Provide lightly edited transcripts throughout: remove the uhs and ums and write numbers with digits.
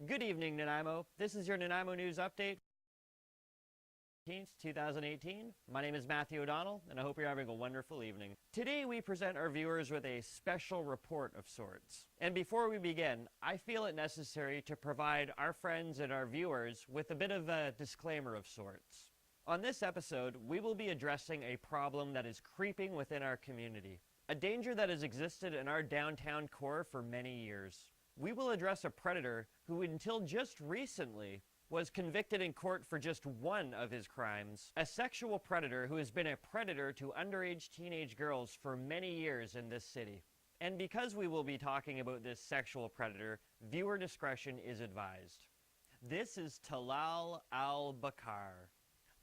Good evening, Nanaimo. This is your Nanaimo News Update, 2018. My name is Matthew O'Donnell, and I hope you're having a wonderful evening. Today, we present our viewers with a special report of sorts. And before we begin, I feel it necessary to provide our friends and our viewers with a bit of a disclaimer of sorts. On this episode, we will be addressing a problem that is creeping within our community, a danger that has existed in our downtown core for many years. We will address a predator who, until just recently, was convicted in court for just one of his crimes. A sexual predator who has been a predator to underage teenage girls for many years in this city. And because we will be talking about this sexual predator, viewer discretion is advised. This is TALAL El Bakkerer.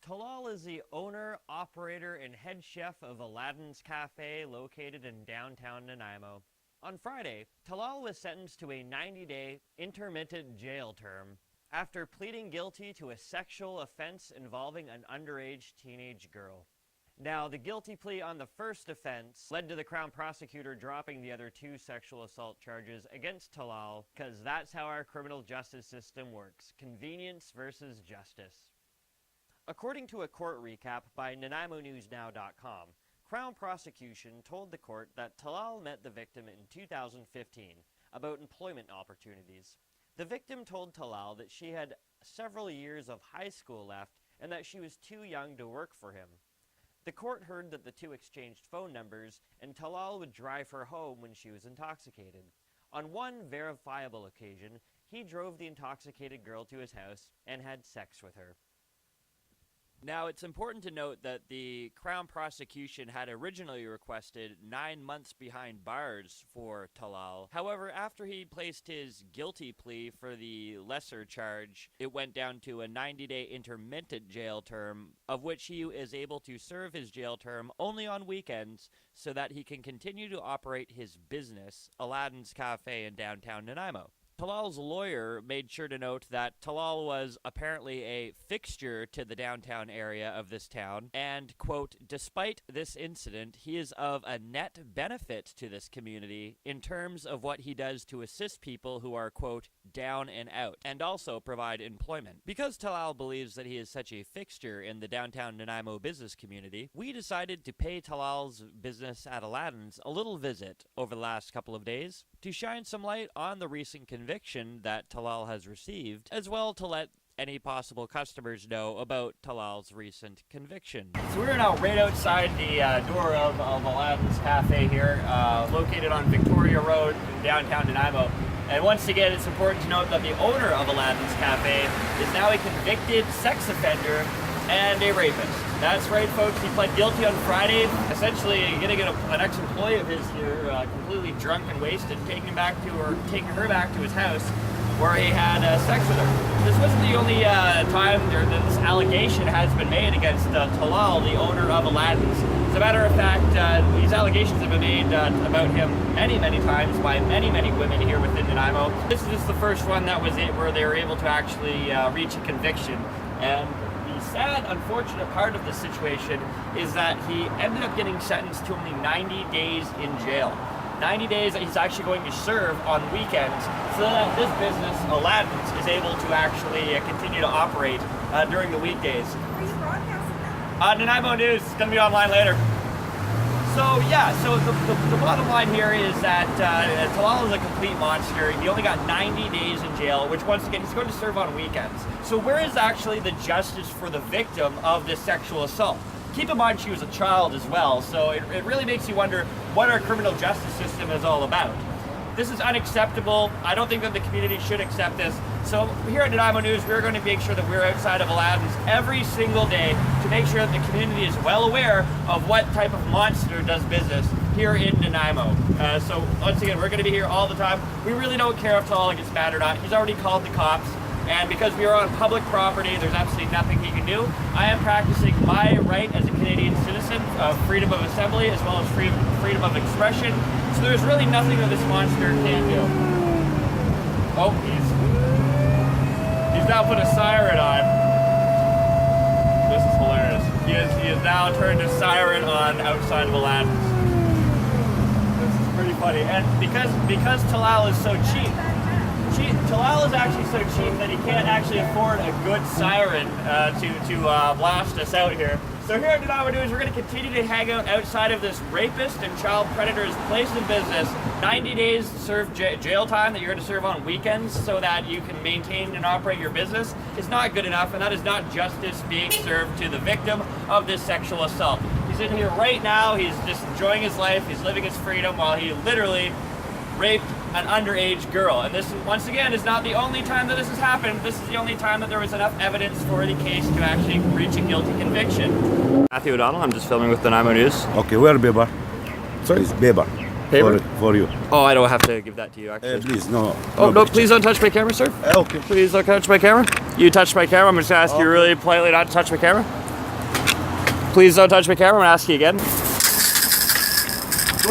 TALAL is the owner, operator, and head chef of Aladdin's Cafe located in downtown Nanaimo. On Friday, TALAL was sentenced to a 90-day intermittent jail term after pleading guilty to a sexual offense involving an underage teenage girl. Now, the guilty plea on the first offense led to the Crown prosecutor dropping the other two sexual assault charges against TALAL, because that's how our criminal justice system works: convenience versus justice. According to a court recap by NanaiMoNewsNow.com, Crown prosecution told the court that TALAL met the victim in 2015 about employment opportunities. The victim told TALAL that she had several years of high school left and that she was too young to work for him. The court heard that the two exchanged phone numbers, and TALAL would drive her home when she was intoxicated. On one verifiable occasion, he drove the intoxicated girl to his house and had sex with her. Now, it's important to note that the Crown prosecution had originally requested 9 months behind bars for TALAL. However, after he placed his guilty plea for the lesser charge, it went down to a 90-day intermittent jail term, of which he is able to serve his jail term only on weekends so that he can continue to operate his business, Aladdin's Cafe in downtown Nanaimo. TALAL's lawyer made sure to note that TALAL was apparently a fixture to the downtown area of this town, and, quote, despite this incident, he is of a net benefit to this community in terms of what he does to assist people who are, quote, down and out, and also provide employment. Because TALAL believes that he is such a fixture in the downtown Nanaimo business community, we decided to pay TALAL's business at Aladdin's a little visit over the last couple of days to shine some light on the recent conviction that TALAL has received, as well to let any possible customers know about TALAL's recent conviction. So we're now right outside the door of Aladdin's Cafe here, located on Victoria Road in downtown Nanaimo. And once again, it's important to note that the owner of Aladdin's Cafe is now a convicted sex offender and a rapist. That's right, folks. He pled guilty on Friday, essentially getting an ex-employee of his here, completely drunk and wasted, taking her back to his house, where he had sex with her. This wasn't the only time that this allegation has been made against TALAL, the owner of Aladdin's. As a matter of fact, these allegations have been made about him many, many times by many, many women here within Nanaimo. This is just the first one that was it, where they were able to actually reach a conviction. And the sad, unfortunate part of this situation is that he ended up getting sentenced to only 90 days in jail. 90 days that he's actually going to serve on weekends, so that this business, Aladdin's, is able to actually continue to operate during the weekdays. Are you broadcasting that? Nanaimo News, it's going to be online later. So yeah, so the bottom line here is that TALAL is a complete monster. He only got 90 days in jail, which once again, he's going to serve on weekends. So where is actually the justice for the victim of this sexual assault? Keep in mind she was a child as well, so it really makes you wonder what our criminal justice system is all about. This is unacceptable. I don't think that the community should accept this. So here at Nanaimo News, we're going to make sure that we're outside of Aladdin's every single day to make sure that the community is well aware of what type of monster does business here in Nanaimo. So once again, we're going to be here all the time. We really don't care if TALAL gets mad or not. He's already called the cops. And because we are on public property, there's absolutely nothing he can do. I am practicing my right as a Canadian citizen of freedom of assembly as well as freedom of expression. So there's really nothing that this monster can do. Oh, he's now put a siren on. This is hilarious. He has now turned his siren on outside of Aladdin's. This is pretty funny. And because TALAL is so cheap, cheap. Talal is actually so cheap that he can't actually afford a good siren to blast us out here. So here at Nanaimo News, we're going to continue to hang out outside of this rapist and child predator's place of business. 90 days to serve jail time that you're going to serve on weekends so that you can maintain and operate your business is not good enough, and that is not justice being served to the victim of this sexual assault. He's in here right now. He's just enjoying his life. He's living his freedom while he literally raped an underage girl. And this, once again, is not the only time that this has happened. This is the only time that there was enough evidence for the case to actually reach a guilty conviction. Matthew O'Donnell, I'm just filming with the Nanaimo News. Okay, where paper? Sorry, it's paper. Paper? For you. Oh, I don't have to give that to you, actually. Please, no. Oh, no, please don't touch my camera, sir. Okay. Please don't touch my camera. You touched my camera. I'm just going to ask you really politely not to touch my camera. Please don't touch my camera. I'm going to ask you again. I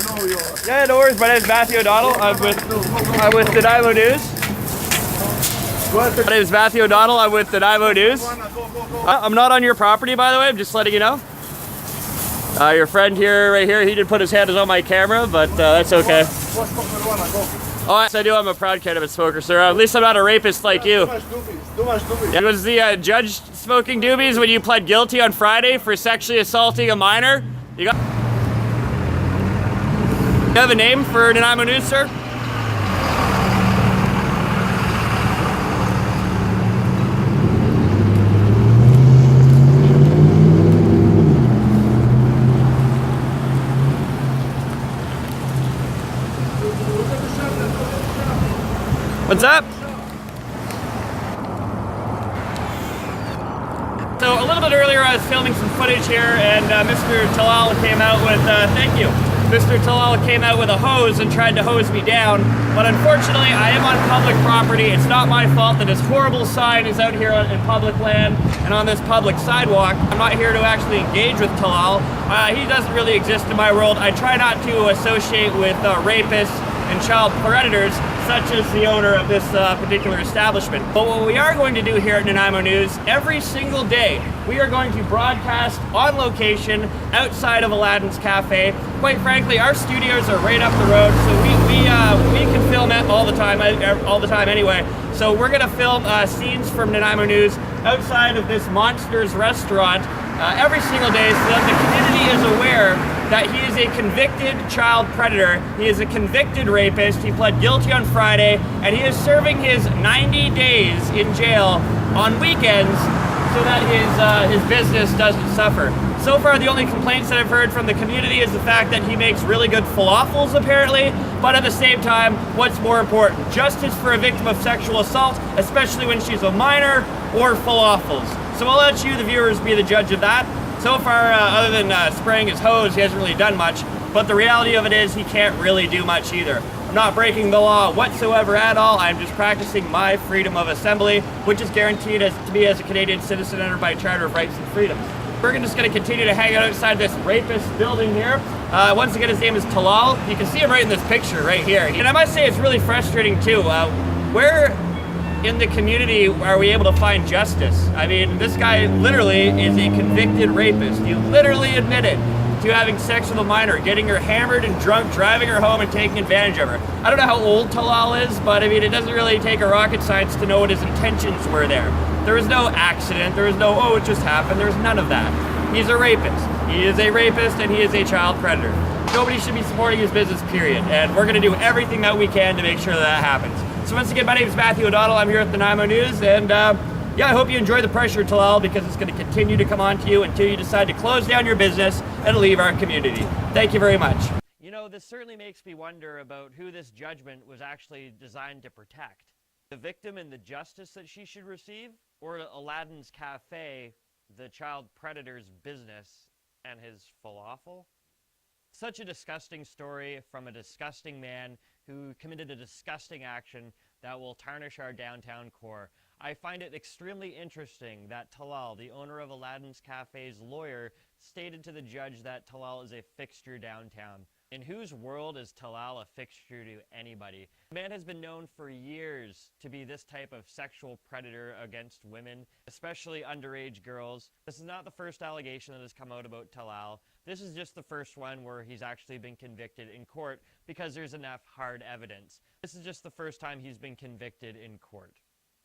know you are. Yeah, no worries. My name is Matthew O'Donnell. I'm with the Nanaimo News. My name is Matthew O'Donnell. I'm with the Nanaimo News. I'm not on your property, by the way. I'm just letting you know. Your friend here, right here, he did put his hand on my camera, but that's okay. Oh, yes, I do. I'm a proud cannabis smoker, sir. At least I'm not a rapist like you. Yeah, was the judge smoking doobies when you pled guilty on Friday for sexually assaulting a minor? You have a name for Nanaimo News, sir? What's up? So a little bit earlier I was filming some footage here and Mr. Talal came out with, thank you. Mr. Talal came out with a hose and tried to hose me down, but unfortunately I am on public property. It's not my fault that this horrible sign is out here in public land and on this public sidewalk. I'm not here to actually engage with Talal. He doesn't really exist in my world. I try not to associate with rapists and child predators such as the owner of this particular establishment. But what we are going to do here at Nanaimo News, every single day, we are going to broadcast on location outside of Aladdin's Cafe. Quite frankly, our studios are right up the road, so we can film it all the time anyway. So we're gonna film scenes from Nanaimo News outside of this Monsters restaurant every single day so that the community is aware that he is a convicted child predator. He is a convicted rapist. He pled guilty on Friday, and he is serving his 90 days in jail on weekends so that his business doesn't suffer. So far, the only complaints that I've heard from the community is the fact that he makes really good falafels, apparently, but at the same time, what's more important? Justice for a victim of sexual assault, especially when she's a minor, or falafels. So I'll let you, the viewers, be the judge of that. So far, other than spraying his hose, he hasn't really done much, but the reality of it is he can't really do much either. I'm not breaking the law whatsoever at all. I'm just practicing my freedom of assembly, which is guaranteed to me as a Canadian citizen under my Charter of Rights and Freedoms. We're just going to continue to hang out outside this rapist building here. Once again, his name is Talal. You can see him right in this picture right here. And I must say it's really frustrating too. Where in the community are we able to find justice? I mean, this guy literally is a convicted rapist. He literally admitted to having sex with a minor, getting her hammered and drunk, driving her home and taking advantage of her. I don't know how old Talal is, but I mean, it doesn't really take a rocket science to know what his intentions were there. There was no accident, there was no, oh, it just happened, there's none of that. He's a rapist. He is a rapist and he is a child predator. Nobody should be supporting his business, period. And we're gonna do everything that we can to make sure that happens. So once again, my name is Matthew O'Donnell. I'm here at the Nanaimo News, and yeah, I hope you enjoy the pressure, Talal, because it's going to continue to come on to you until you decide to close down your business and leave our community. Thank you very much. You know, this certainly makes me wonder about who this judgment was actually designed to protect. The victim and the justice that she should receive, or Aladdin's Cafe, the child predator's business, and his falafel? Such a disgusting story from a disgusting man who committed a disgusting action that will tarnish our downtown core. I find it extremely interesting that Talal, the owner of Aladdin's Cafe's lawyer, stated to the judge that Talal is a fixture downtown. In whose world is Talal a fixture to anybody? The man has been known for years to be this type of sexual predator against women, especially underage girls. This is not the first allegation that has come out about Talal. This is just the first one where he's actually been convicted in court because there's enough hard evidence. This is just the first time he's been convicted in court.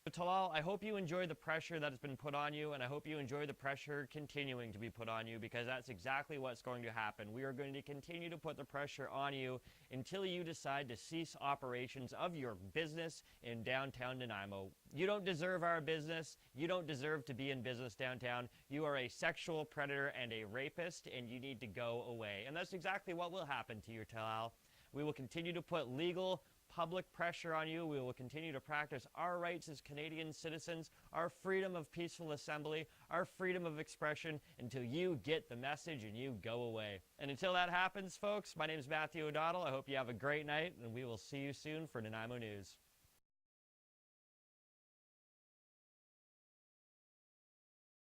So Talal, I hope you enjoy the pressure that has been put on you, and I hope you enjoy the pressure continuing to be put on you, because that's exactly what's going to happen. We are going to continue to put the pressure on you until you decide to cease operations of your business in downtown Nanaimo. You don't deserve our business. You don't deserve to be in business downtown. You are a sexual predator and a rapist, and you need to go away. And that's exactly what will happen to you, Talal. We will continue to put legal public pressure on you. We will continue to practice our rights as Canadian citizens, our freedom of peaceful assembly, our freedom of expression, until you get the message and you go away. And until that happens, folks, my name is Matthew O'Donnell. I hope you have a great night, and we will see you soon for Nanaimo News.